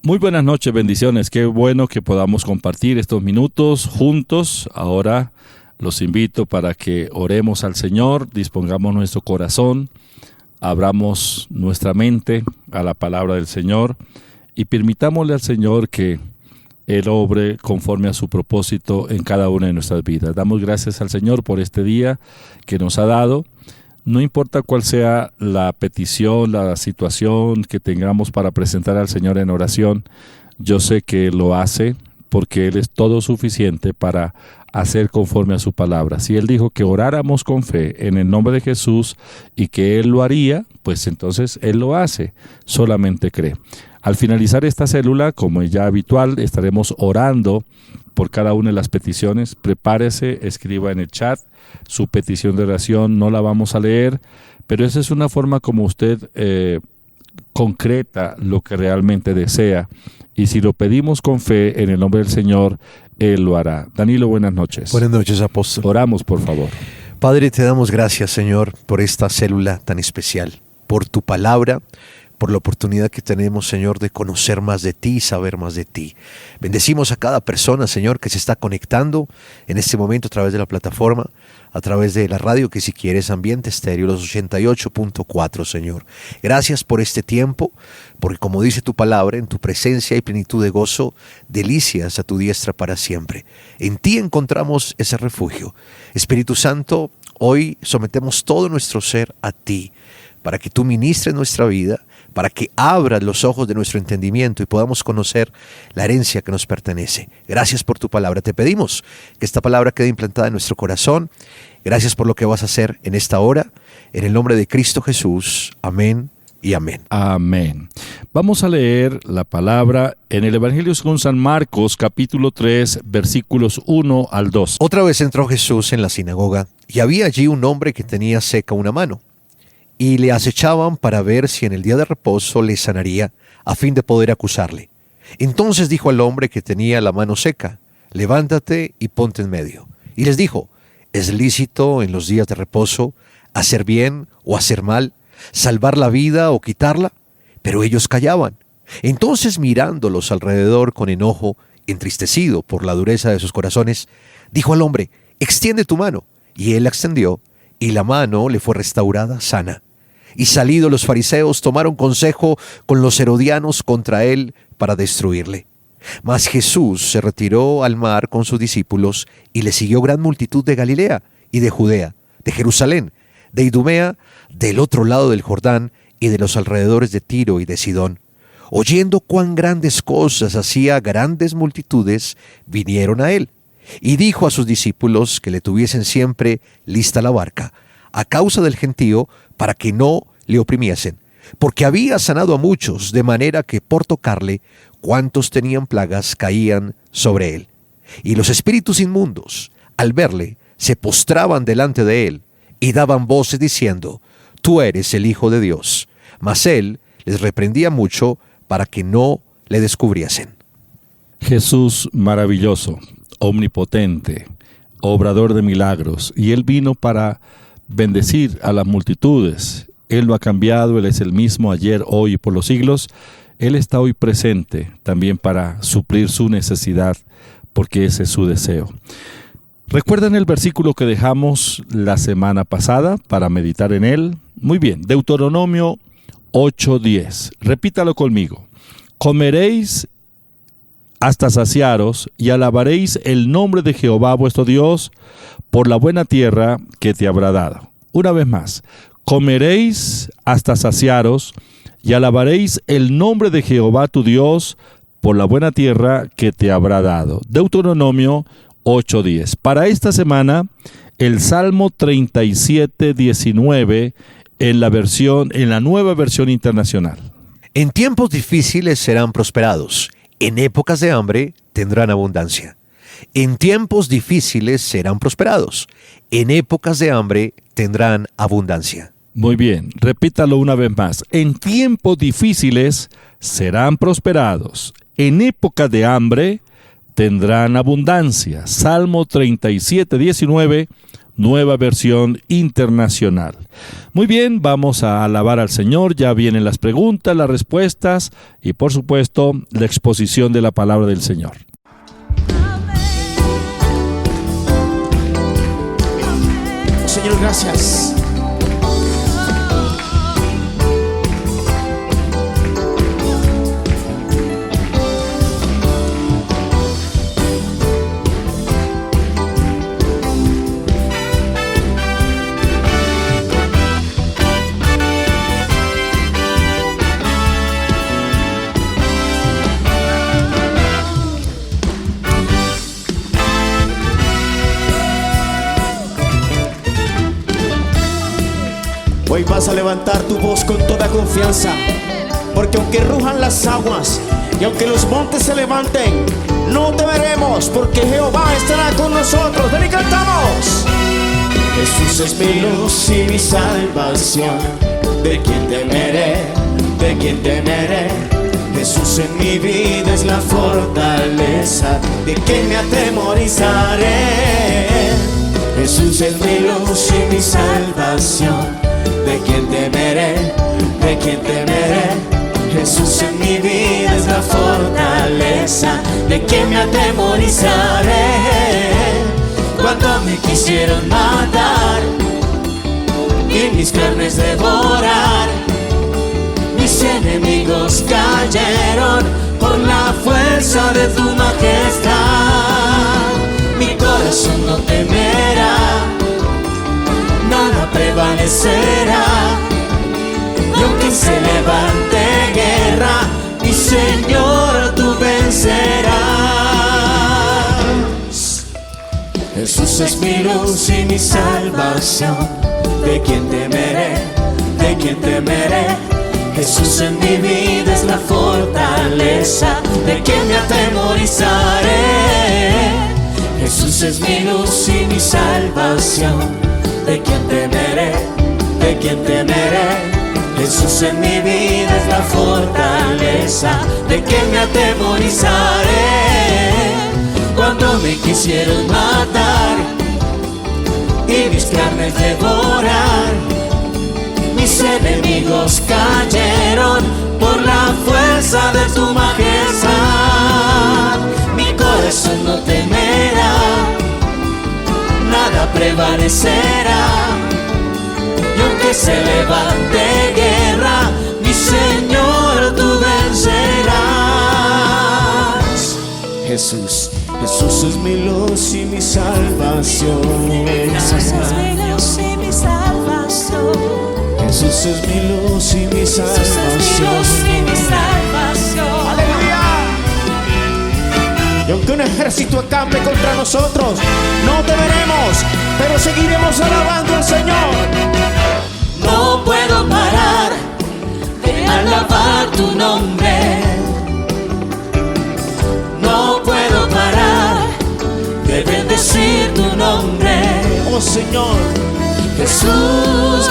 Muy buenas noches, bendiciones. Qué bueno que podamos compartir estos minutos juntos. Ahora los invito para que oremos al Señor, dispongamos nuestro corazón, abramos nuestra mente a la palabra del Señor y permitámosle al Señor que Él obre conforme a su propósito en cada una de nuestras vidas. Damos gracias al Señor por este día que nos ha dado. No importa cuál sea la petición, la situación que tengamos para presentar al Señor en oración, yo sé que Él lo hace porque Él es todo suficiente para hacer conforme a su palabra. Si Él dijo que oráramos con fe en el nombre de Jesús y que Él lo haría, pues entonces Él lo hace, solamente cree. Al finalizar esta célula, como es ya habitual, estaremos orando por cada una de las peticiones. Prepárese, escriba en el chat su petición de oración, no la vamos a leer, pero esa es una forma como usted concreta lo que realmente desea. Y si lo pedimos con fe en el nombre del Señor, Él lo hará. Danilo, buenas noches. Buenas noches, apóstol. Oramos, por favor. Padre, te damos gracias, Señor, por esta célula tan especial, por tu palabra, por la oportunidad que tenemos, Señor, de conocer más de ti y saber más de ti. Bendecimos a cada persona, Señor, que se está conectando en este momento a través de la plataforma, a través de la radio, que si quieres, Ambiente Estéreo, los 88.4, Señor. Gracias por este tiempo, porque como dice tu palabra, en tu presencia hay plenitud de gozo, delicias a tu diestra para siempre. En ti encontramos ese refugio. Espíritu Santo, hoy sometemos todo nuestro ser a ti, para que tú ministres nuestra vida, para que abras los ojos de nuestro entendimiento y podamos conocer la herencia que nos pertenece. Gracias por tu palabra. Te pedimos que esta palabra quede implantada en nuestro corazón. Gracias por lo que vas a hacer en esta hora. En el nombre de Cristo Jesús. Amén y amén. Amén. Vamos a leer la palabra en el Evangelio según San Marcos, capítulo 3, versículos 1 al 2. Otra vez entró Jesús en la sinagoga y había allí un hombre que tenía seca una mano. Y le acechaban para ver si en el día de reposo le sanaría, a fin de poder acusarle. Entonces dijo al hombre que tenía la mano seca: levántate y ponte en medio. Y les dijo: ¿es lícito en los días de reposo hacer bien o hacer mal, salvar la vida o quitarla? Pero ellos callaban. Entonces, mirándolos alrededor con enojo, entristecido por la dureza de sus corazones, dijo al hombre: extiende tu mano. Y él la extendió, y la mano le fue restaurada sana. Y salidos los fariseos, tomaron consejo con los herodianos contra él para destruirle. Mas Jesús se retiró al mar con sus discípulos, y le siguió gran multitud de Galilea y de Judea, de Jerusalén, de Idumea, del otro lado del Jordán, y de los alrededores de Tiro y de Sidón. Oyendo cuán grandes cosas hacía grandes multitudes, vinieron a él. Y dijo a sus discípulos que le tuviesen siempre lista la barca, a causa del gentío, para que no le oprimiesen, porque había sanado a muchos, de manera que por tocarle, cuantos tenían plagas caían sobre él. Y los espíritus inmundos, al verle, se postraban delante de él, y daban voces diciendo: tú eres el Hijo de Dios. Mas él les reprendía mucho para que no le descubriesen. Jesús maravilloso, omnipotente, obrador de milagros, y Él vino para bendecir a las multitudes. Él no ha cambiado, Él es el mismo ayer, hoy y por los siglos. Él está hoy presente también para suplir su necesidad, porque ese es su deseo. ¿Recuerdan el versículo que dejamos la semana pasada para meditar en él? Muy bien, Deuteronomio 8:10. Repítalo conmigo. Comeréis hasta saciaros y alabaréis el nombre de Jehová vuestro Dios por la buena tierra que te habrá dado. Una vez más, comeréis hasta saciaros y alabaréis el nombre de Jehová tu Dios por la buena tierra que te habrá dado. Deuteronomio 8:10. Para esta semana, el Salmo 37:19 en la nueva versión internacional. En tiempos difíciles serán prosperados, en épocas de hambre tendrán abundancia. En tiempos difíciles serán prosperados, en épocas de hambre tendrán abundancia. Muy bien, repítalo una vez más. En tiempos difíciles serán prosperados, en épocas de hambre tendrán abundancia. Salmo 37:19, Nueva Versión Internacional. Muy bien, vamos a alabar al Señor. Ya vienen las preguntas, las respuestas y por supuesto la exposición de la palabra del Señor. Señor, gracias. Hoy vas a levantar tu voz con toda confianza, porque aunque rujan las aguas y aunque los montes se levanten, no temeremos, porque Jehová estará con nosotros. Ven y cantamos. Jesús es mi luz y mi salvación. ¿De quién temeré? ¿De quién temeré? Jesús en mi vida es la fortaleza. ¿De quién me atemorizaré? Jesús es mi luz y mi salvación. ¿De quién temeré? ¿De quién temeré? Jesús en mi vida es la fortaleza. ¿De quién me atemorizaré? Cuando me quisieron matar y mis carnes devorar, mis enemigos cayeron por la fuerza de tu majestad. Mi corazón no temerá, nada prevalecerá, y aunque se levante guerra, mi Señor, tú vencerás. Jesús es mi luz y mi salvación. ¿De quién temeré? ¿De quién temeré? Jesús en mi vida es la fortaleza. ¿De quién me atemorizaré? Jesús es mi luz y mi salvación. ¿De quién temeré? ¿De quién temeré? Jesús en mi vida es la fortaleza. ¿De quién me atemorizaré? Cuando me quisieron matar y mis carnes devorar, mis enemigos cayeron por la fuerza de tu majestad. Mi corazón no temerá, nada prevalecerá, y aunque se levante guerra, mi Señor, tú vencerás. Jesús, Jesús es mi luz y mi salvación. Jesús es mi luz y mi salvación. Jesús es mi luz y mi salvación. Aleluya. Y aunque un ejército acampe contra nosotros, no temeremos, pero seguiremos alabando al Señor. No puedo parar de alabar tu nombre. No puedo parar de bendecir tu nombre. Oh Señor, Jesús,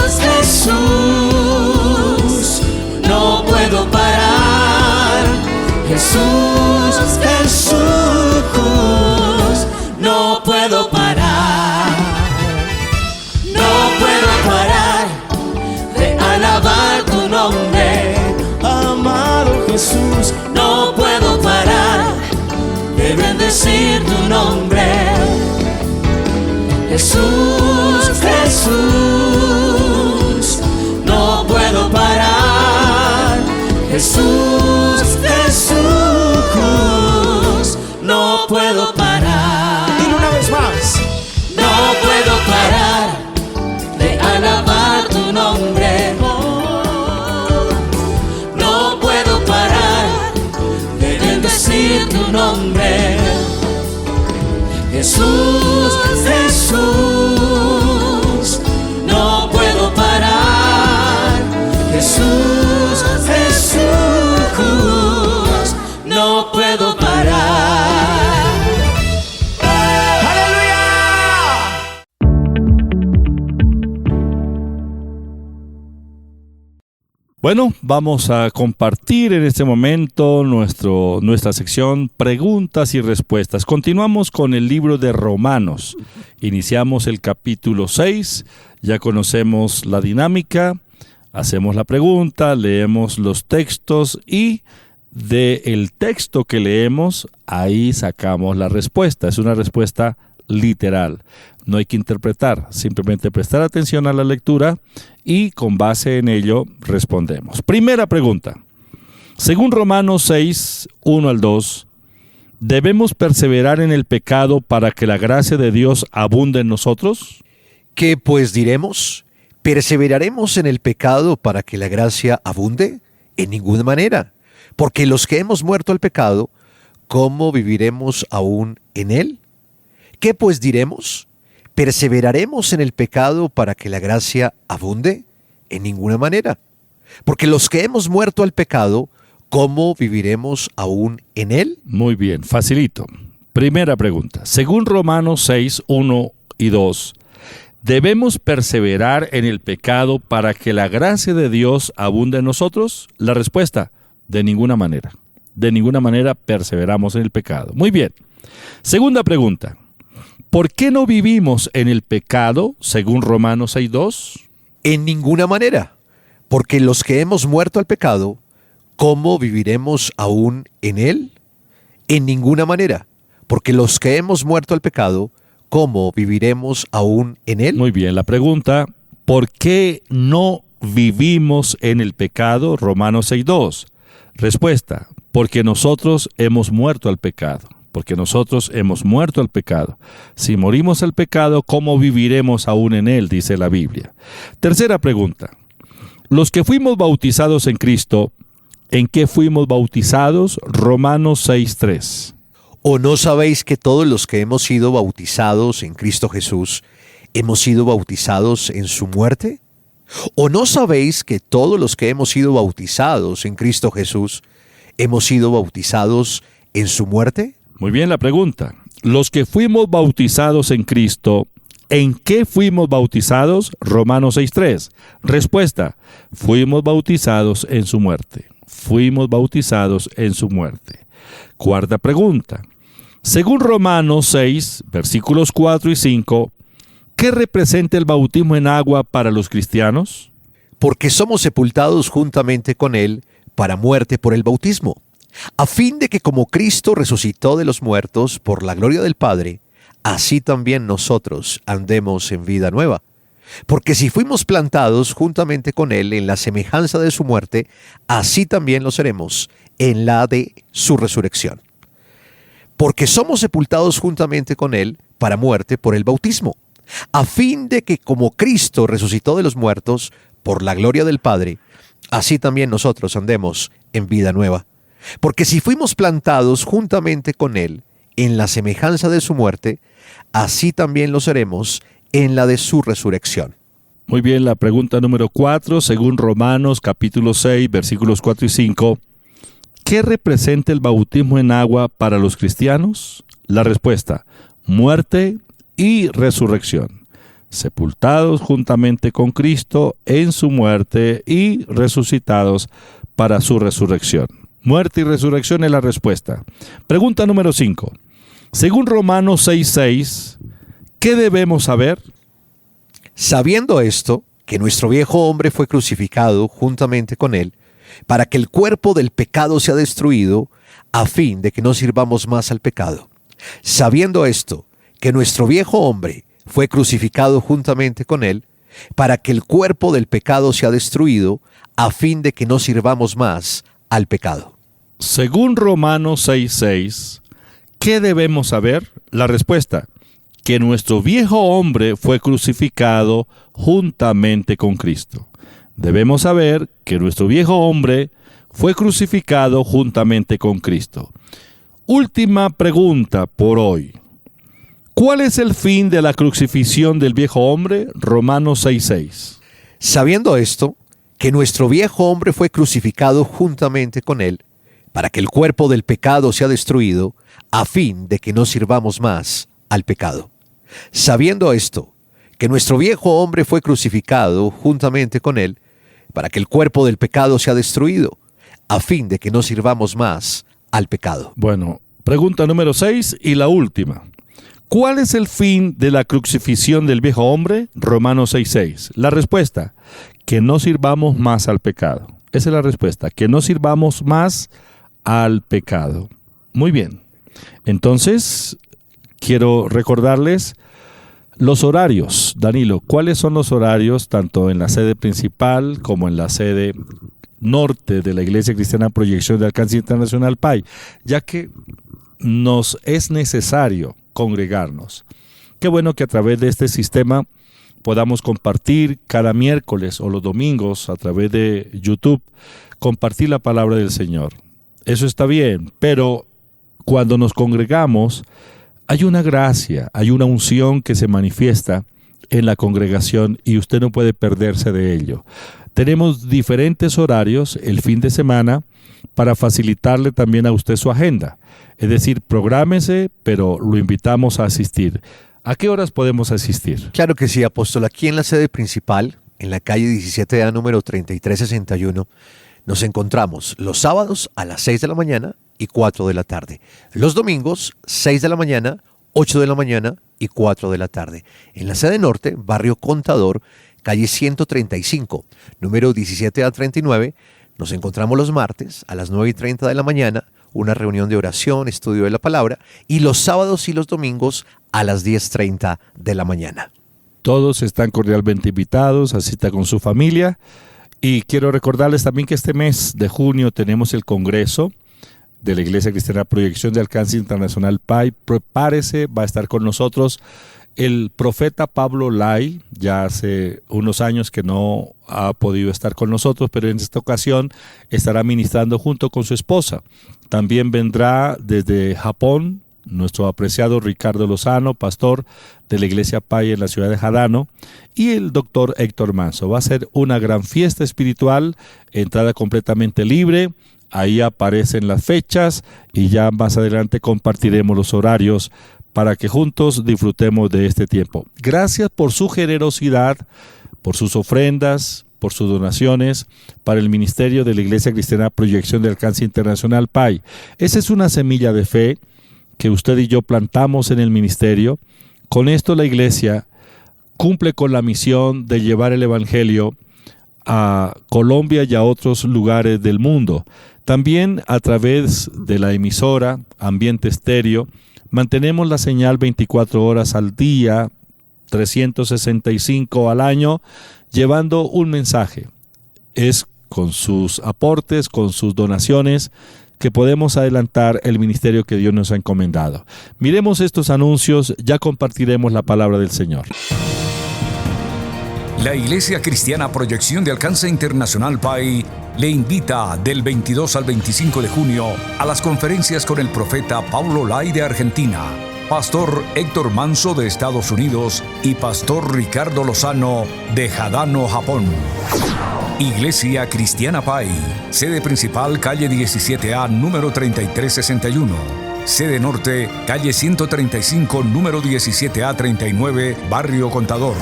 Jesús, no puedo parar. Jesús, Jesús, no puedo parar. No puedo parar de alabar tu nombre. amado Jesús, No puedo parar de bendecir tu nombre. Jesús, Jesús, no puedo parar. Jesús, Jesús, no puedo parar. dile una vez más. No puedo parar de alabar tu nombre. No puedo parar de bendecir tu nombre. Jesús, Jesús, no puedo parar. Jesús, Jesús, no puedo parar. ¡Aleluya! Bueno, vamos a compartir en este momento nuestra sección Preguntas y Respuestas. Continuamos con el libro de Romanos. Iniciamos el capítulo 6, ya conocemos la dinámica, hacemos la pregunta, leemos los textos y del texto que leemos, ahí sacamos la respuesta. Es una respuesta literal. No hay que interpretar, simplemente prestar atención a la lectura y con base en ello respondemos. Primera pregunta. Según Romanos 6, 1 al 2, ¿debemos perseverar en el pecado para que la gracia de Dios abunde en nosotros? ¿Qué pues diremos? ¿Perseveraremos en el pecado para que la gracia abunde? En ninguna manera. Porque los que hemos muerto al pecado, ¿cómo viviremos aún en él? ¿Qué pues diremos? ¿Perseveraremos en el pecado para que la gracia abunde? En ninguna manera. Porque los que hemos muerto al pecado, ¿cómo viviremos aún en él? Muy bien, facilito. Primera pregunta. Según Romanos 6, 1 y 2, ¿debemos perseverar en el pecado para que la gracia de Dios abunde en nosotros? La respuesta, de ninguna manera. De ninguna manera perseveramos en el pecado. Muy bien. Segunda pregunta. ¿Por qué no vivimos en el pecado, según Romanos 6:2? En ninguna manera, porque los que hemos muerto al pecado, ¿cómo viviremos aún en él? En ninguna manera, porque los que hemos muerto al pecado, ¿cómo viviremos aún en él? Muy bien, la pregunta, ¿por qué no vivimos en el pecado, Romanos 6:2? Respuesta, porque nosotros hemos muerto al pecado. Porque nosotros hemos muerto al pecado. Si morimos al pecado, ¿cómo viviremos aún en él? Dice la Biblia. Tercera pregunta. Los que fuimos bautizados en Cristo, ¿en qué fuimos bautizados? Romanos 6:3. ¿O no sabéis que todos los que hemos sido bautizados en Cristo Jesús, hemos sido bautizados en su muerte? ¿O no sabéis que todos los que hemos sido bautizados en Cristo Jesús, hemos sido bautizados en su muerte? Muy bien la pregunta. Los que fuimos bautizados en Cristo, ¿en qué fuimos bautizados? Romanos 6:3. Respuesta, fuimos bautizados en su muerte. Fuimos bautizados en su muerte. Cuarta pregunta. Según Romanos 6, versículos 4 y 5, ¿qué representa el bautismo en agua para los cristianos? Porque somos sepultados juntamente con él para muerte por el bautismo, a fin de que como Cristo resucitó de los muertos por la gloria del Padre, así también nosotros andemos en vida nueva. Porque si fuimos plantados juntamente con él en la semejanza de su muerte, así también lo seremos en la de su resurrección. Porque somos sepultados juntamente con él para muerte por el bautismo, a fin de que como Cristo resucitó de los muertos por la gloria del Padre, así también nosotros andemos en vida nueva. Porque si fuimos plantados juntamente con él en la semejanza de su muerte, así también lo seremos en la de su resurrección. Muy bien, la pregunta número 4, según Romanos capítulo 6, versículos 4 y 5. ¿Qué representa el bautismo en agua para los cristianos? La respuesta, muerte y resurrección. Sepultados juntamente con Cristo en su muerte y resucitados para su resurrección. Muerte y resurrección es la respuesta. Pregunta número 5. Según Romanos 6:6, ¿qué debemos saber? Sabiendo esto, que nuestro viejo hombre fue crucificado juntamente con él, para que el cuerpo del pecado sea destruido, a fin de que no sirvamos más al pecado. Sabiendo esto, que nuestro viejo hombre fue crucificado juntamente con él, para que el cuerpo del pecado sea destruido, a fin de que no sirvamos más al pecado. Según Romanos 6:6, ¿qué debemos saber? La respuesta, que nuestro viejo hombre fue crucificado juntamente con Cristo. Debemos saber que nuestro viejo hombre fue crucificado juntamente con Cristo. Última pregunta por hoy. ¿Cuál es el fin de la crucifixión del viejo hombre? Romanos 6:6. Sabiendo esto, que nuestro viejo hombre fue crucificado juntamente con él, para que el cuerpo del pecado sea destruido, a fin de que no sirvamos más al pecado. Sabiendo esto, que nuestro viejo hombre fue crucificado juntamente con él, para que el cuerpo del pecado sea destruido, a fin de que no sirvamos más al pecado. Bueno, pregunta número 6 y la última. ¿Cuál es el fin de la crucifixión del viejo hombre? Romanos 6:6. La respuesta, que no sirvamos más al pecado. Esa es la respuesta, que no sirvamos más al pecado. Muy bien. Entonces, quiero recordarles los horarios. Danilo, ¿cuáles son los horarios tanto en la sede principal como en la sede norte de la Iglesia Cristiana Proyección de Alcance Internacional PAI? Ya que nos es necesario congregarnos. Qué bueno que a través de este sistema podamos compartir cada miércoles o los domingos a través de YouTube, compartir la palabra del Señor. Eso está bien, pero cuando nos congregamos hay una gracia, hay una unción que se manifiesta en la congregación y usted no puede perderse de ello. Tenemos diferentes horarios el fin de semana para facilitarle también a usted su agenda. Es decir, prográmese, pero lo invitamos a asistir. ¿A qué horas podemos asistir? Claro que sí, apóstol. Aquí en la sede principal, en la calle 17A número 3361, nos encontramos los sábados a las 6 de la mañana y 4 de la tarde. Los domingos, 6 de la mañana, 8 de la mañana y 4 de la tarde. En la sede norte, barrio Contador, calle 135, número 17A39, nos encontramos los martes a las 9:30 de la mañana, una reunión de oración, estudio de la palabra, y los sábados y los domingos a las 10:30 de la mañana. Todos están cordialmente invitados, asista con su familia. Y quiero recordarles también que este mes de junio tenemos el Congreso de la Iglesia Cristiana Proyección de Alcance Internacional PAI. Prepárese, va a estar con nosotros el profeta Pablo Lai. Ya hace unos años que no ha podido estar con nosotros, pero en esta ocasión estará ministrando junto con su esposa. También vendrá desde Japón nuestro apreciado Ricardo Lozano, pastor de la Iglesia PAI en la ciudad de Jadano, y el doctor Héctor Manso. Va a ser una gran fiesta espiritual, entrada completamente libre. Ahí aparecen las fechas y ya más adelante compartiremos los horarios para que juntos disfrutemos de este tiempo. Gracias por su generosidad, por sus ofrendas, por sus donaciones para el ministerio de la Iglesia Cristiana Proyección de Alcance Internacional PAI. Esa es una semilla de fe que usted y yo plantamos en el ministerio. Con esto la iglesia cumple con la misión de llevar el evangelio a Colombia y a otros lugares del mundo. También a través de la emisora Ambiente Estéreo mantenemos la señal 24 horas al día, 365 al año, llevando un mensaje. Es con sus aportes, con sus donaciones, que podemos adelantar el ministerio que Dios nos ha encomendado. Miremos estos anuncios, ya compartiremos la palabra del Señor. La Iglesia Cristiana Proyección de Alcance Internacional PAI le invita del 22 al 25 de junio a las conferencias con el profeta Pablo Lai de Argentina, Pastor Héctor Manso de Estados Unidos y Pastor Ricardo Lozano de Jadano, Japón. Iglesia Cristiana PAI, sede principal calle 17A número 3361. Sede norte, calle 135 número 17A39, barrio Contador.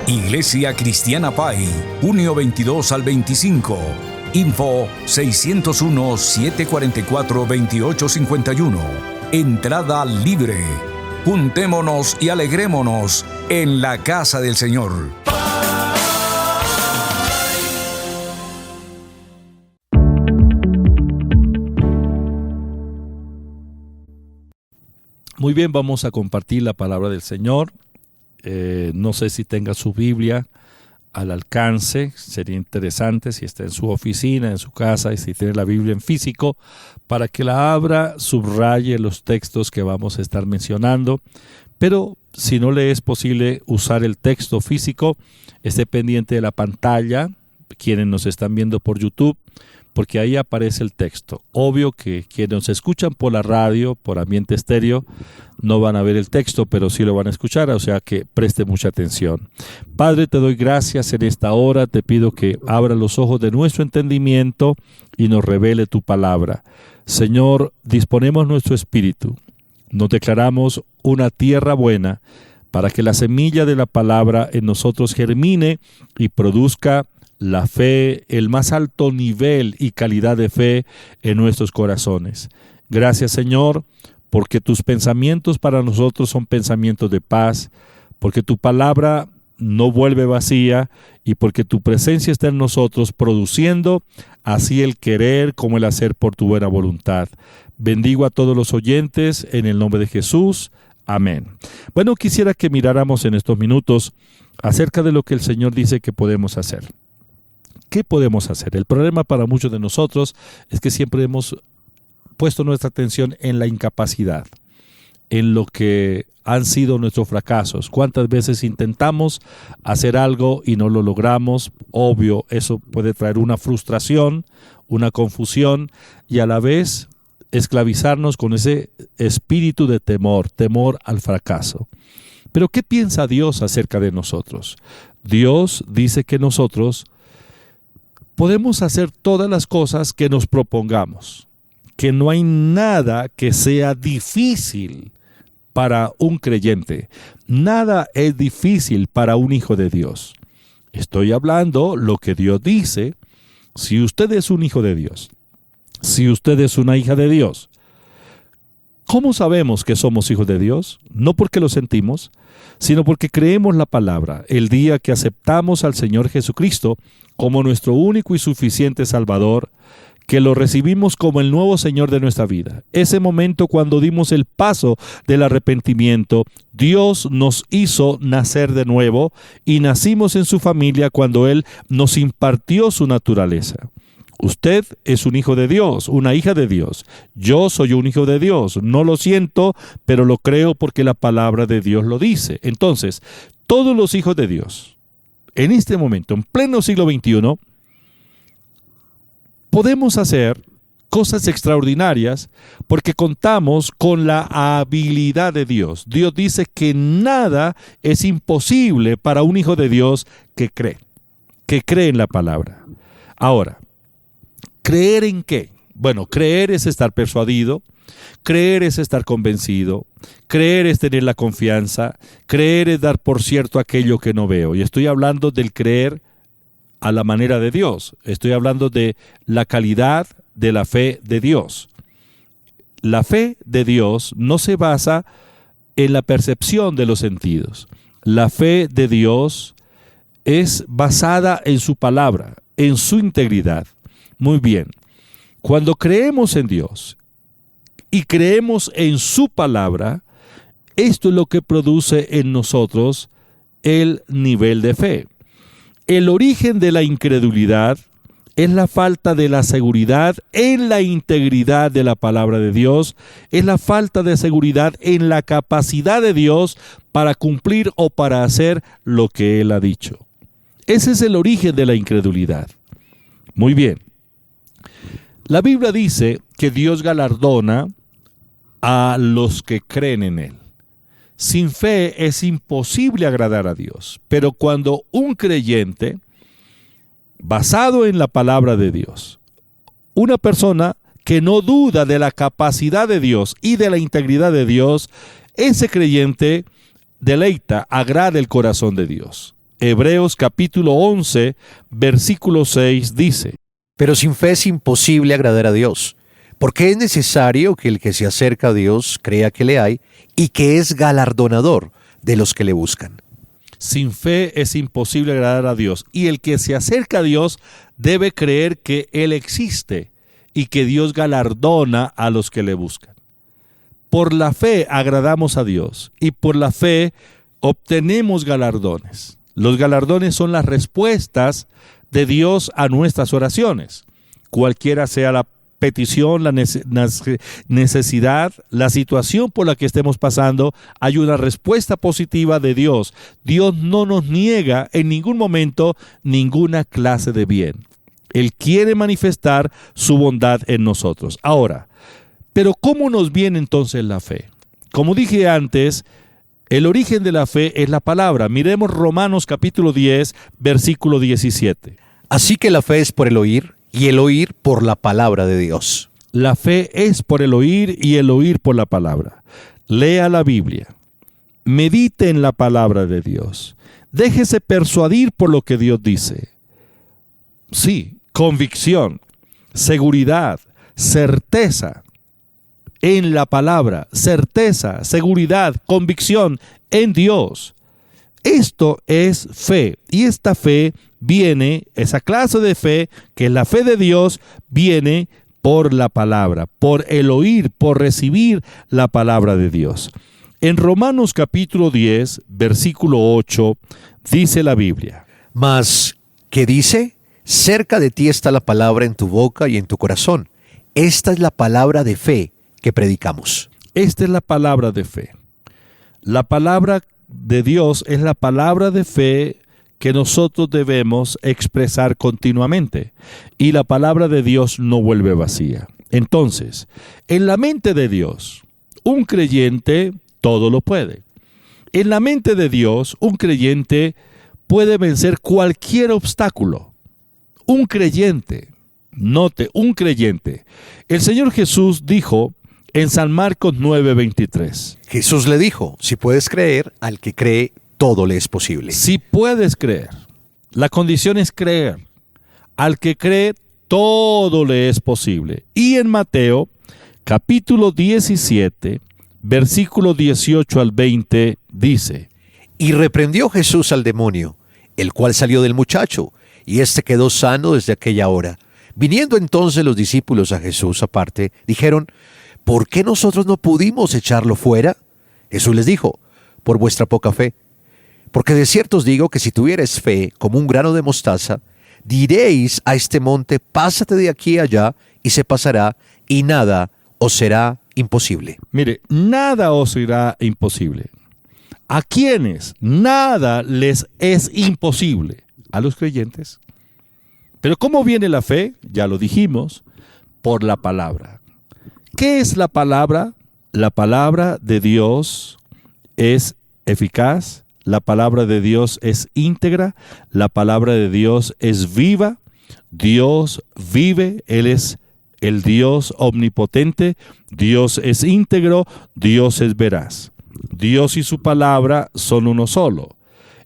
Iglesia Cristiana PAI, junio 22 al 25. Info 601-744-2851. Entrada libre. Juntémonos y alegrémonos en la casa del Señor. Muy bien, vamos a compartir la palabra del Señor. No sé si tenga su Biblia al alcance, sería interesante si está en su oficina, en su casa, y si tiene la Biblia en físico, para que la abra, subraye los textos que vamos a estar mencionando. Pero si no le es posible usar el texto físico, esté pendiente de la pantalla, quienes nos están viendo por YouTube, porque ahí aparece el texto. Obvio que quienes nos escuchan por la radio, por Ambiente Estéreo, no van a ver el texto, pero sí lo van a escuchar, o sea que preste mucha atención. Padre, te doy gracias en esta hora, te pido que abra los ojos de nuestro entendimiento y nos revele tu palabra. Señor, disponemos nuestro espíritu, nos declaramos una tierra buena para que la semilla de la palabra en nosotros germine y produzca la fe, el más alto nivel y calidad de fe en nuestros corazones. Gracias, Señor, porque tus pensamientos para nosotros son pensamientos de paz, porque tu palabra no vuelve vacía y porque tu presencia está en nosotros produciendo así el querer como el hacer por tu buena voluntad. Bendigo a todos los oyentes en el nombre de Jesús. Amén. Bueno, quisiera que miráramos en estos minutos acerca de lo que el Señor dice que podemos hacer. ¿Qué podemos hacer? El problema para muchos de nosotros es que siempre hemos puesto nuestra atención en la incapacidad, en lo que han sido nuestros fracasos. ¿Cuántas veces intentamos hacer algo y no lo logramos? Obvio, eso puede traer una frustración, una confusión y a la vez esclavizarnos con ese espíritu de temor al fracaso. Pero ¿qué piensa Dios acerca de nosotros? Dios dice que nosotros podemos hacer todas las cosas que nos propongamos, que no hay nada que sea difícil para un creyente. Nada es difícil para un hijo de Dios. Estoy hablando lo que Dios dice. Si usted es un hijo de Dios, si usted es una hija de Dios, ¿cómo sabemos que somos hijos de Dios? No porque lo sentimos, sino porque creemos la palabra. El día que aceptamos al Señor Jesucristo como nuestro único y suficiente Salvador, que lo recibimos como el nuevo Señor de nuestra vida. Ese momento cuando dimos el paso del arrepentimiento, Dios nos hizo nacer de nuevo y nacimos en su familia cuando Él nos impartió su naturaleza. Usted es un hijo de Dios, una hija de Dios. Yo soy un hijo de Dios. No lo siento, pero lo creo porque la palabra de Dios lo dice. Entonces, todos los hijos de Dios, en este momento, en pleno siglo XXI, podemos hacer cosas extraordinarias porque contamos con la habilidad de Dios. Dios dice que nada es imposible para un hijo de Dios que cree en la palabra. Ahora, ¿creer en qué? Bueno, creer es estar persuadido, creer es estar convencido, creer es tener la confianza, creer es dar por cierto aquello que no veo. Y estoy hablando del creer a la manera de Dios. Estoy hablando de la calidad de la fe de Dios. La fe de Dios no se basa en la percepción de los sentidos. La fe de Dios es basada en su palabra, en su integridad. Muy bien. Cuando creemos en Dios y creemos en su palabra, esto es lo que produce en nosotros el nivel de fe. El origen de la incredulidad es la falta de la seguridad en la integridad de la palabra de Dios, es la falta de seguridad en la capacidad de Dios para cumplir o para hacer lo que Él ha dicho. Ese es el origen de la incredulidad. Muy bien. La Biblia dice que Dios galardona a los que creen en Él. Sin fe es imposible agradar a Dios, pero cuando un creyente, basado en la palabra de Dios, una persona que no duda de la capacidad de Dios y de la integridad de Dios, ese creyente deleita, agrada el corazón de Dios. Hebreos capítulo 11, versículo 6 dice: Pero sin fe es imposible agradar a Dios, porque es necesario que el que se acerca a Dios crea que le hay y que es galardonador de los que le buscan. Sin fe es imposible agradar a Dios, y el que se acerca a Dios debe creer que Él existe y que Dios galardona a los que le buscan. Por la fe agradamos a Dios y por la fe obtenemos galardones. Los galardones son las respuestas de Dios a nuestras oraciones, cualquiera sea la petición, la necesidad, la situación por la que estemos pasando, hay una respuesta positiva de Dios. Dios no nos niega en ningún momento ninguna clase de bien. Él quiere manifestar su bondad en nosotros. Ahora, ¿pero cómo nos viene entonces la fe? Como dije antes, el origen de la fe es la palabra. Miremos Romanos capítulo 10, versículo 17. Así que la fe es por el oír, y el oír por la palabra de Dios. La fe es por el oír y el oír por la palabra. Lea la Biblia. Medite en la palabra de Dios. Déjese persuadir por lo que Dios dice. Sí, convicción, seguridad, certeza en la palabra, certeza, seguridad, convicción en Dios. Esto es fe, y esta fe viene, esa clase de fe, que es la fe de Dios, viene por la palabra, por el oír, por recibir la palabra de Dios. En Romanos capítulo 10, versículo 8, dice la Biblia: Mas, ¿qué dice? Cerca de ti está la palabra en tu boca y en tu corazón. Esta es la palabra de fe que predicamos. Esta es la palabra de fe. La palabra de Dios es la palabra de fe que nosotros debemos expresar continuamente. Y la palabra de Dios no vuelve vacía. Entonces, en la mente de Dios, un creyente todo lo puede. En la mente de Dios, un creyente puede vencer cualquier obstáculo. Un creyente, note, un creyente. El Señor Jesús dijo en San Marcos 9:23. Jesús le dijo, si puedes creer, al que cree, todo le es posible. Si puedes creer, la condición es creer. Al que cree, todo le es posible. Y en Mateo, capítulo 17, versículo 18 al 20, dice: Y reprendió Jesús al demonio, el cual salió del muchacho, y éste quedó sano desde aquella hora. Viniendo entonces los discípulos a Jesús aparte, dijeron: ¿Por qué nosotros no pudimos echarlo fuera? Jesús les dijo: por vuestra poca fe. Porque de cierto os digo que si tuvierais fe como un grano de mostaza, diréis a este monte: pásate de aquí a allá, y se pasará, y nada os será imposible. Mire, nada os será imposible. ¿A quiénes? Nada les es imposible. A los creyentes. Pero ¿cómo viene la fe? Ya lo dijimos, por la palabra. ¿Qué es la palabra? La palabra de Dios es eficaz, la palabra de Dios es íntegra, la palabra de Dios es viva. Dios vive, Él es el Dios omnipotente, Dios es íntegro, Dios es veraz. Dios y su palabra son uno solo.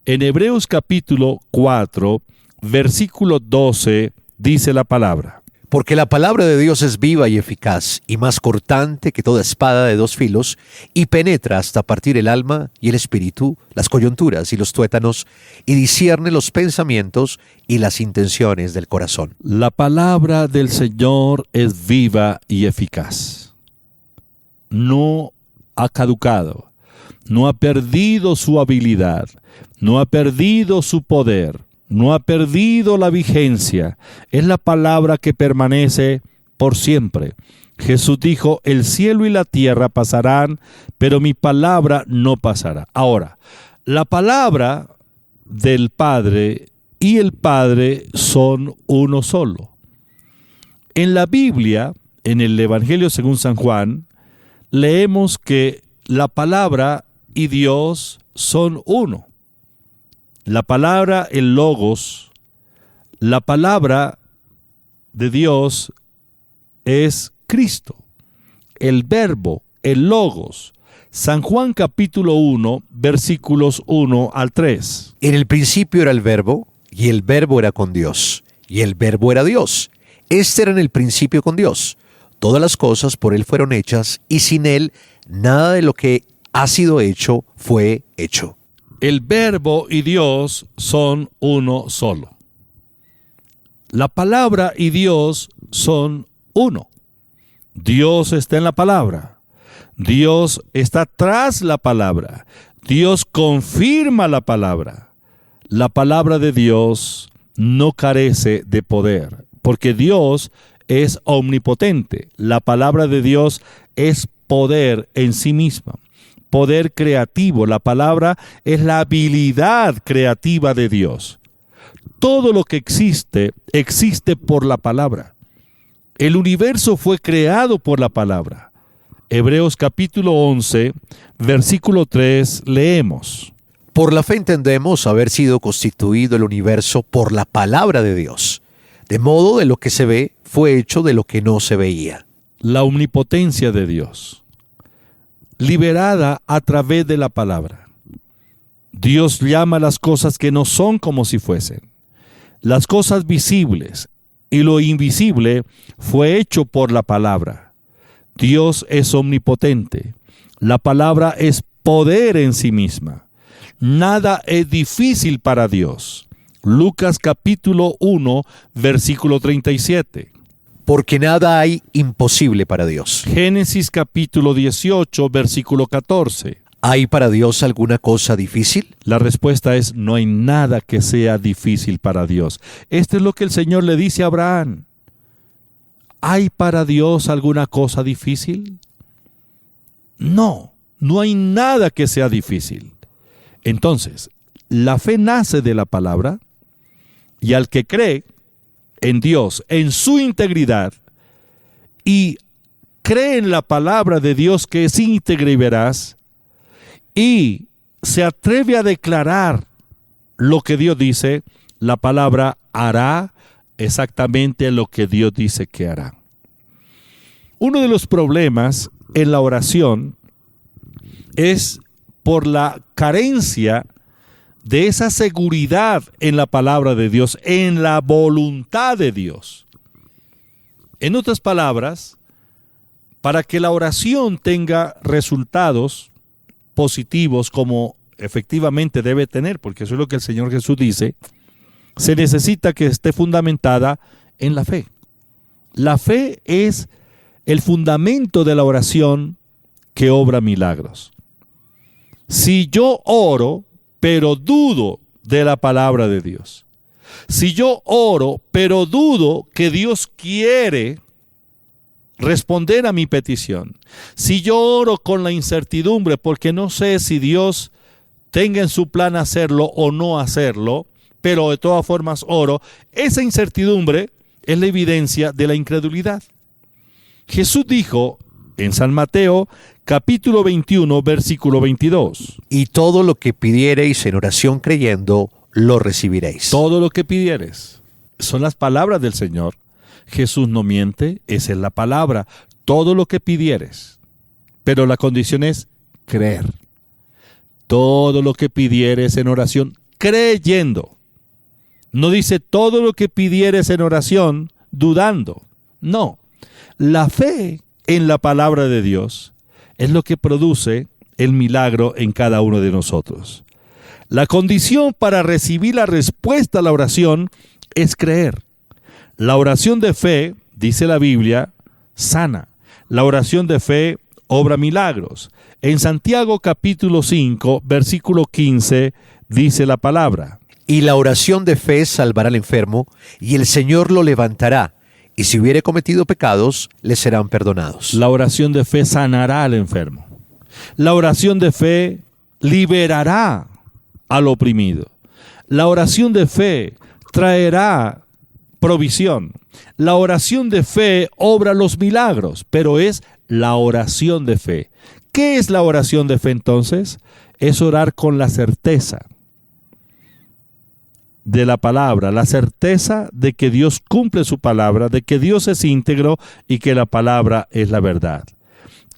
En Hebreos capítulo 4, versículo 12, dice la palabra: Porque la palabra de Dios es viva y eficaz, y más cortante que toda espada de dos filos, y penetra hasta partir el alma y el espíritu, las coyunturas y los tuétanos, y discierne los pensamientos y las intenciones del corazón. La palabra del Señor es viva y eficaz. No ha caducado, no ha perdido su habilidad, no ha perdido su poder, no ha perdido la vigencia. Es la palabra que permanece por siempre. Jesús dijo: el cielo y la tierra pasarán, pero mi palabra no pasará. Ahora, la palabra del Padre y el Padre son uno solo. En la Biblia, en el Evangelio según San Juan, leemos que la palabra y Dios son uno. La palabra, el Logos, la palabra de Dios es Cristo. El Verbo, el Logos. San Juan capítulo 1, versículos 1 al 3. En el principio era el Verbo, y el Verbo era con Dios, y el Verbo era Dios. Este era en el principio con Dios. Todas las cosas por Él fueron hechas, y sin Él nada de lo que ha sido hecho fue hecho. El Verbo y Dios son uno solo. La palabra y Dios son uno. Dios está en la palabra. Dios está tras la palabra. Dios confirma la palabra. La palabra de Dios no carece de poder, porque Dios es omnipotente. La palabra de Dios es poder en sí misma. Poder creativo. La palabra es la habilidad creativa de Dios. Todo lo que existe, existe por la palabra. El universo fue creado por la palabra. Hebreos capítulo 11, versículo 3, leemos: Por la fe entendemos haber sido constituido el universo por la palabra de Dios, de modo de lo que se ve fue hecho de lo que no se veía. La omnipotencia de Dios, liberada a través de la palabra. Dios llama las cosas que no son como si fuesen. Las cosas visibles y lo invisible fue hecho por la palabra. Dios es omnipotente. La palabra es poder en sí misma. Nada es difícil para Dios. Lucas capítulo 1, versículo 37. Porque nada hay imposible para Dios. Génesis capítulo 18, versículo 14. ¿Hay para Dios alguna cosa difícil? La respuesta es: no hay nada que sea difícil para Dios. Esto es lo que el Señor le dice a Abraham. ¿Hay para Dios alguna cosa difícil? No, no hay nada que sea difícil. Entonces, la fe nace de la palabra, y al que cree en Dios, en su integridad, y cree en la palabra de Dios que es íntegra y veraz, y se atreve a declarar lo que Dios dice, la palabra hará exactamente lo que Dios dice que hará. Uno de los problemas en la oración es por la carencia de esa seguridad en la palabra de Dios, en la voluntad de Dios. En otras palabras, para que la oración tenga resultados positivos como efectivamente debe tener, porque eso es lo que el Señor Jesús dice, se necesita que esté fundamentada en la fe. La fe es el fundamento de la oración que obra milagros. Si yo oro, pero dudo de la palabra de Dios, si yo oro, pero dudo que Dios quiere responder a mi petición, si yo oro con la incertidumbre porque no sé si Dios tenga en su plan hacerlo o no hacerlo, pero de todas formas oro, esa incertidumbre es la evidencia de la incredulidad. Jesús dijo en San Mateo capítulo 21, versículo 22. Y todo lo que pidiereis en oración creyendo, lo recibiréis. Todo lo que pidieres. Son las palabras del Señor. Jesús no miente, esa es la palabra. Todo lo que pidieres. Pero la condición es creer. Todo lo que pidieres en oración, creyendo. No dice todo lo que pidieres en oración, dudando. No. La fe en la palabra de Dios es lo que produce el milagro en cada uno de nosotros. La condición para recibir la respuesta a la oración es creer. La oración de fe, dice la Biblia, sana. La oración de fe obra milagros. En Santiago capítulo 5, versículo 15, dice la palabra. Y la oración de fe salvará al enfermo, y el Señor lo levantará, y si hubiere cometido pecados, le serán perdonados. La oración de fe sanará al enfermo. La oración de fe liberará al oprimido. La oración de fe traerá provisión. La oración de fe obra los milagros, pero es la oración de fe. ¿Qué es la oración de fe entonces? Es orar con la certeza de la palabra, la certeza de que Dios cumple su palabra, de que Dios es íntegro y que la palabra es la verdad.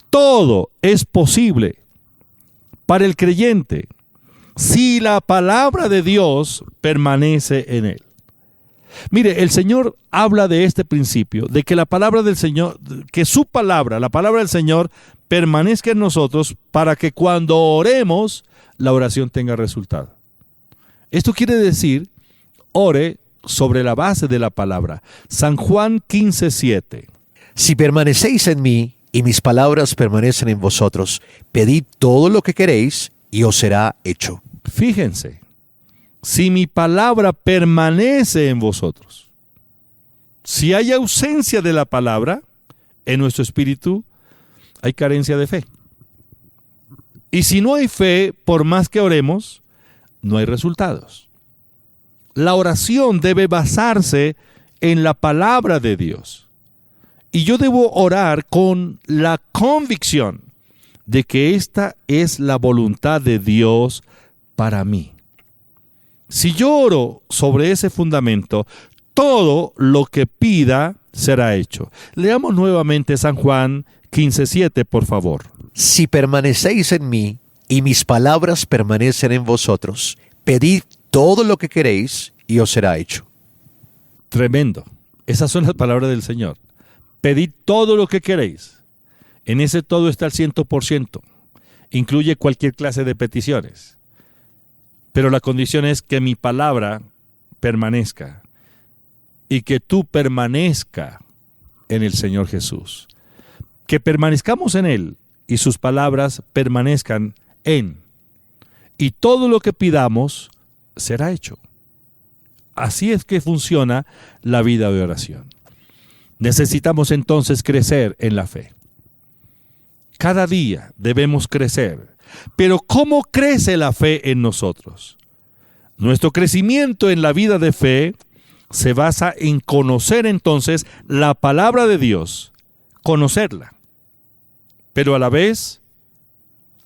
Todo es posible para el creyente si la palabra de Dios permanece en él. Mire, el Señor habla de este principio, de que la palabra del Señor, que su palabra, la palabra del Señor, permanezca en nosotros para que cuando oremos, la oración tenga resultado. Esto quiere decir, ore sobre la base de la palabra. San Juan 15:7. Si permanecéis en mí y mis palabras permanecen en vosotros, pedid todo lo que queréis y os será hecho. Fíjense, si mi palabra permanece en vosotros, si hay ausencia de la palabra en nuestro espíritu, hay carencia de fe. Y si no hay fe, por más que oremos, no hay resultados. La oración debe basarse en la palabra de Dios. Y yo debo orar con la convicción de que esta es la voluntad de Dios para mí. Si yo oro sobre ese fundamento, todo lo que pida será hecho. Leamos nuevamente San Juan 15:7, por favor. Si permanecéis en mí y mis palabras permanecen en vosotros, pedid todo lo que queréis y os será hecho. Tremendo. Esas son las palabras del Señor. Pedid todo lo que queréis. En ese todo está el 100%. Incluye cualquier clase de peticiones. Pero la condición es que mi palabra permanezca y que tú permanezca en el Señor Jesús. Que permanezcamos en Él y sus palabras permanezcan en. Y todo lo que pidamos será hecho. Así es que funciona la vida de oración. Necesitamos entonces crecer en la fe. Cada día debemos crecer. Pero ¿cómo crece la fe en nosotros? Nuestro crecimiento en la vida de fe se basa en conocer entonces la palabra de Dios, conocerla, pero a la vez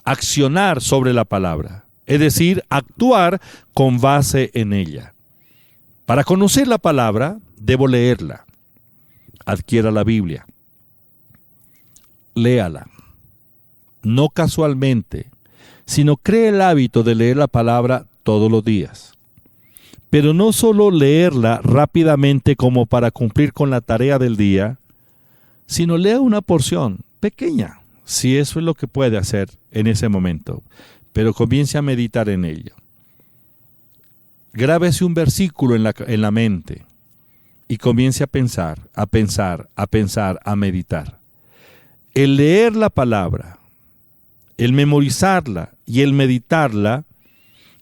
accionar sobre la palabra, es decir, actuar con base en ella. Para conocer la palabra, debo leerla. Adquiera la Biblia. Léala. No casualmente, sino cree el hábito de leer la palabra todos los días. Pero no solo leerla rápidamente como para cumplir con la tarea del día, sino lea una porción pequeña, si eso es lo que puede hacer en ese momento, pero comience a meditar en ello. Grábese un versículo en la mente y comience a pensar, a meditar. El leer la palabra, el memorizarla y el meditarla,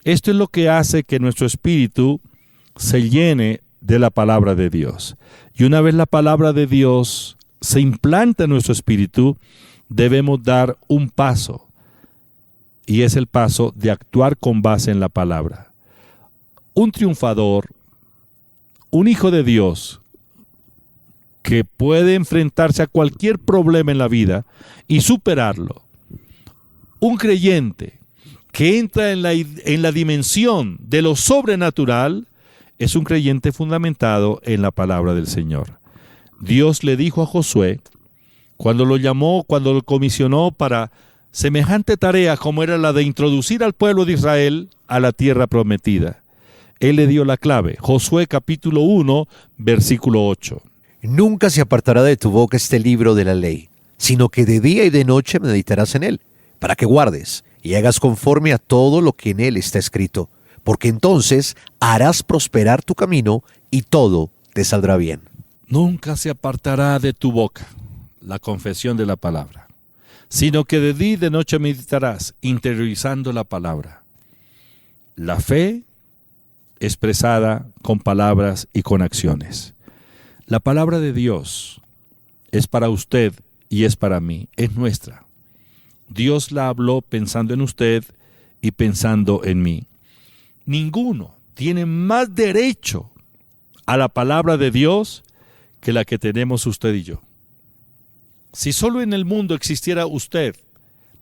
esto es lo que hace que nuestro espíritu se llene de la palabra de Dios. Y una vez la palabra de Dios se implanta en nuestro espíritu, debemos dar un paso. Y es el paso de actuar con base en la palabra. Un triunfador, un hijo de Dios, que puede enfrentarse a cualquier problema en la vida y superarlo. Un creyente que entra en la dimensión de lo sobrenatural es un creyente fundamentado en la palabra del Señor. Dios le dijo a Josué, cuando lo llamó, cuando lo comisionó para semejante tarea como era la de introducir al pueblo de Israel a la tierra prometida. Él le dio la clave. Josué capítulo 1, versículo 8. Nunca se apartará de tu boca este libro de la ley, sino que de día y de noche meditarás en él, para que guardes y hagas conforme a todo lo que en él está escrito, porque entonces harás prosperar tu camino y todo te saldrá bien. Nunca se apartará de tu boca la confesión de la palabra, sino que de día y de noche meditarás, interiorizando la palabra. La fe expresada con palabras y con acciones. La palabra de Dios es para usted y es para mí, es nuestra. Dios la habló pensando en usted y pensando en mí. Ninguno tiene más derecho a la palabra de Dios que la que tenemos usted y yo. Si solo en el mundo existiera usted,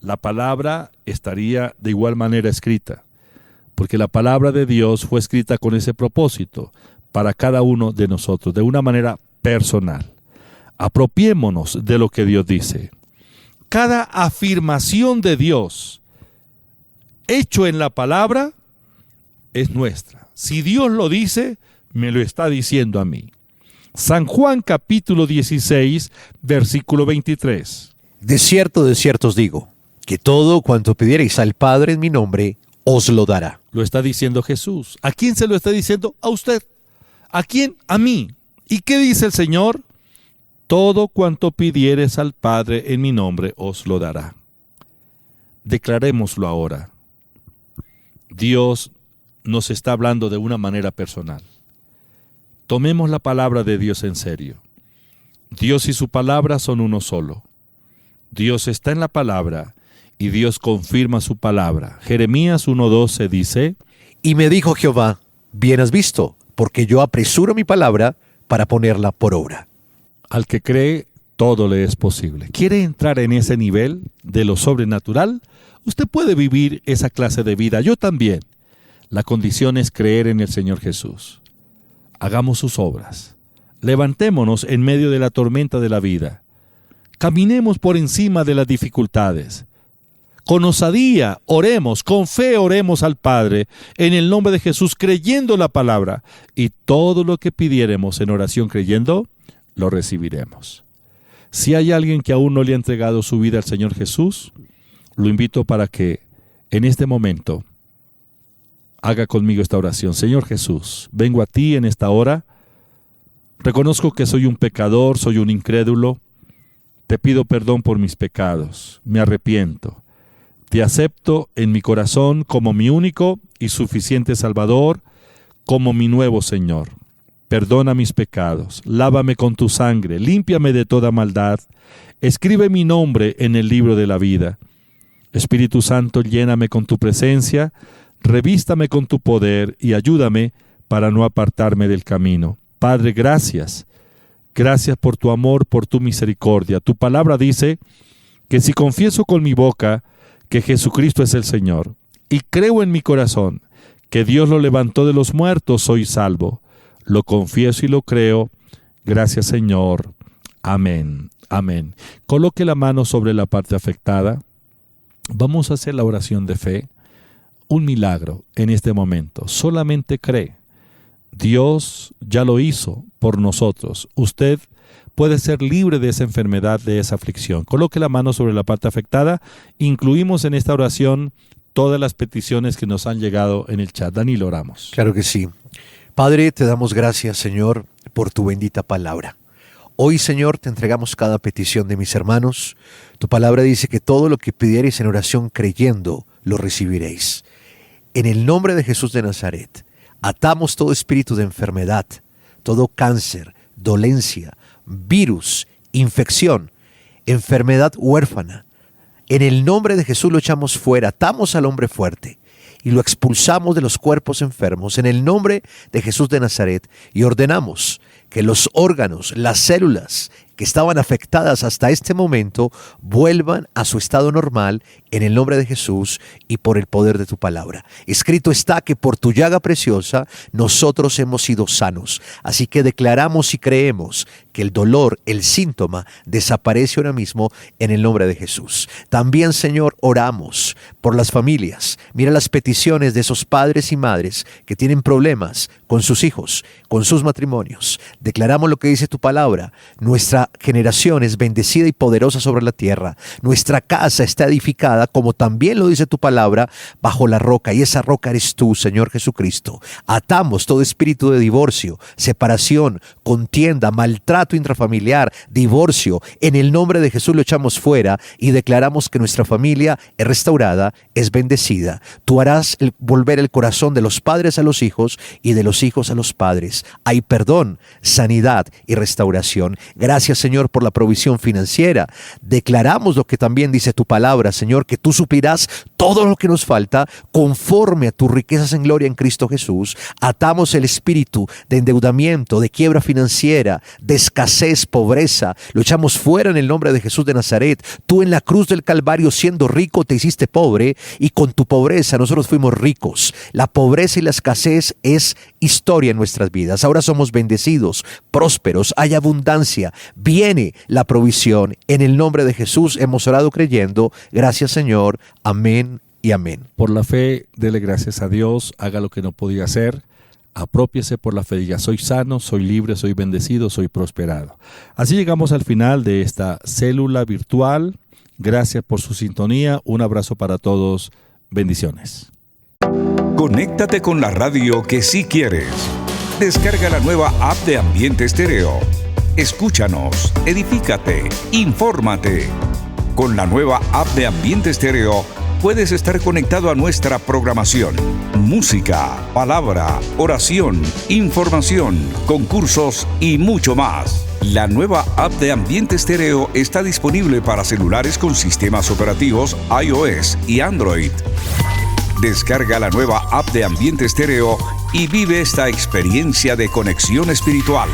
la palabra estaría de igual manera escrita, porque la palabra de Dios fue escrita con ese propósito para cada uno de nosotros, de una manera personal. Apropiémonos de lo que Dios dice. Cada afirmación de Dios hecho en la palabra es nuestra. Si Dios lo dice, me lo está diciendo a mí. San Juan capítulo 16, versículo 23. De cierto os digo, que todo cuanto pidiereis al Padre en mi nombre, os lo dará. Lo está diciendo Jesús. ¿A quién se lo está diciendo? A usted. ¿A quién? A mí. ¿Y qué dice el Señor? Todo cuanto pidieres al Padre en mi nombre, os lo dará. Declarémoslo ahora. Dios nos está hablando de una manera personal. Tomemos la palabra de Dios en serio. Dios y su palabra son uno solo. Dios está en la palabra y Dios confirma su palabra. Jeremías 1:12 dice: Y me dijo Jehová, bien has visto, porque yo apresuro mi palabra para ponerla por obra. Al que cree, todo le es posible. ¿Quiere entrar en ese nivel de lo sobrenatural? Usted puede vivir esa clase de vida. Yo también. La condición es creer en el Señor Jesús. Hagamos sus obras. Levantémonos en medio de la tormenta de la vida. Caminemos por encima de las dificultades. Con osadía oremos, con fe oremos al Padre, en el nombre de Jesús, creyendo la palabra. Y todo lo que pidiéremos en oración creyendo, lo recibiremos. Si hay alguien que aún no le ha entregado su vida al Señor Jesús, lo invito para que en este momento haga conmigo esta oración. Señor Jesús, vengo a ti en esta hora. Reconozco que soy un pecador, soy un incrédulo. Te pido perdón por mis pecados. Me arrepiento. Te acepto en mi corazón como mi único y suficiente Salvador, como mi nuevo Señor. Perdona mis pecados, lávame con tu sangre, límpiame de toda maldad, escribe mi nombre en el libro de la vida. Espíritu Santo, lléname con tu presencia, revístame con tu poder y ayúdame para no apartarme del camino. Padre, gracias. Gracias por tu amor, por tu misericordia. Tu palabra dice que si confieso con mi boca que Jesucristo es el Señor y creo en mi corazón que Dios lo levantó de los muertos, soy salvo. Lo confieso y lo creo. Gracias, Señor. Amén. Amén. Coloque la mano sobre la parte afectada. Vamos a hacer la oración de fe. Un milagro en este momento. Solamente cree. Dios ya lo hizo por nosotros. Usted puede ser libre de esa enfermedad, de esa aflicción. Coloque la mano sobre la parte afectada. Incluimos en esta oración todas las peticiones que nos han llegado en el chat. Danilo, oramos. Claro que sí. Padre, te damos gracias, Señor, por tu bendita palabra. Hoy, Señor, te entregamos cada petición de mis hermanos. Tu palabra dice que todo lo que pidiereis en oración creyendo, lo recibiréis. En el nombre de Jesús de Nazaret, atamos todo espíritu de enfermedad, todo cáncer, dolencia, virus, infección, enfermedad huérfana. En el nombre de Jesús lo echamos fuera, atamos al hombre fuerte y lo expulsamos de los cuerpos enfermos en el nombre de Jesús de Nazaret y ordenamos que los órganos, las células que estaban afectadas hasta este momento vuelvan a su estado normal en el nombre de Jesús y por el poder de tu palabra. Escrito está que por tu llaga preciosa nosotros hemos sido sanos. Así que declaramos y creemos que el dolor, el síntoma, desaparece ahora mismo en el nombre de Jesús. También, Señor, oramos por las familias. Mira las peticiones de esos padres y madres que tienen problemas con sus hijos, con sus matrimonios. Declaramos lo que dice tu palabra. Nuestra generación es bendecida y poderosa sobre la tierra. Nuestra casa está edificada, como también lo dice tu palabra, bajo la roca. Y esa roca eres tú, Señor Jesucristo. Atamos todo espíritu de divorcio, separación, contienda, maltrato intrafamiliar, divorcio. En el nombre de Jesús lo echamos fuera y declaramos que nuestra familia es restaurada, es bendecida. Tú harás volver el corazón de los padres a los hijos y de los hijos a los padres. Hay perdón, sanidad y restauración. Gracias, Señor, por la provisión financiera. Declaramos lo que también dice tu palabra, Señor, que tú suplirás todo lo que nos falta conforme a tus riquezas en gloria en Cristo Jesús. Atamos el espíritu de endeudamiento, de quiebra financiera, de escasez, pobreza. Lo echamos fuera en el nombre de Jesús de Nazaret. Tú en la cruz del Calvario, siendo rico, te hiciste pobre y con tu pobreza nosotros fuimos ricos. La pobreza y la escasez es historia en nuestras vidas. Ahora somos bendecidos, prósperos, hay abundancia, viene la provisión. En el nombre de Jesús hemos orado creyendo. Gracias, Señor. Amén y amén. Por la fe, dele gracias a Dios, haga lo que no podía hacer, aprópiese por la fe, diga, soy sano, soy libre, soy bendecido, soy prosperado. Así llegamos al final de esta célula virtual. Gracias por su sintonía, un abrazo para todos, bendiciones. Conéctate con la radio que sí quieres. Descarga la nueva app de Ambiente Estéreo. Escúchanos, edifícate, infórmate. Con la nueva app de Ambiente Estéreo puedes estar conectado a nuestra programación, música, palabra, oración, información, concursos y mucho más. La nueva app de Ambiente Estéreo está disponible para celulares con sistemas operativos iOS y Android. Descarga la nueva app de Ambiente Estéreo y vive esta experiencia de conexión espiritual.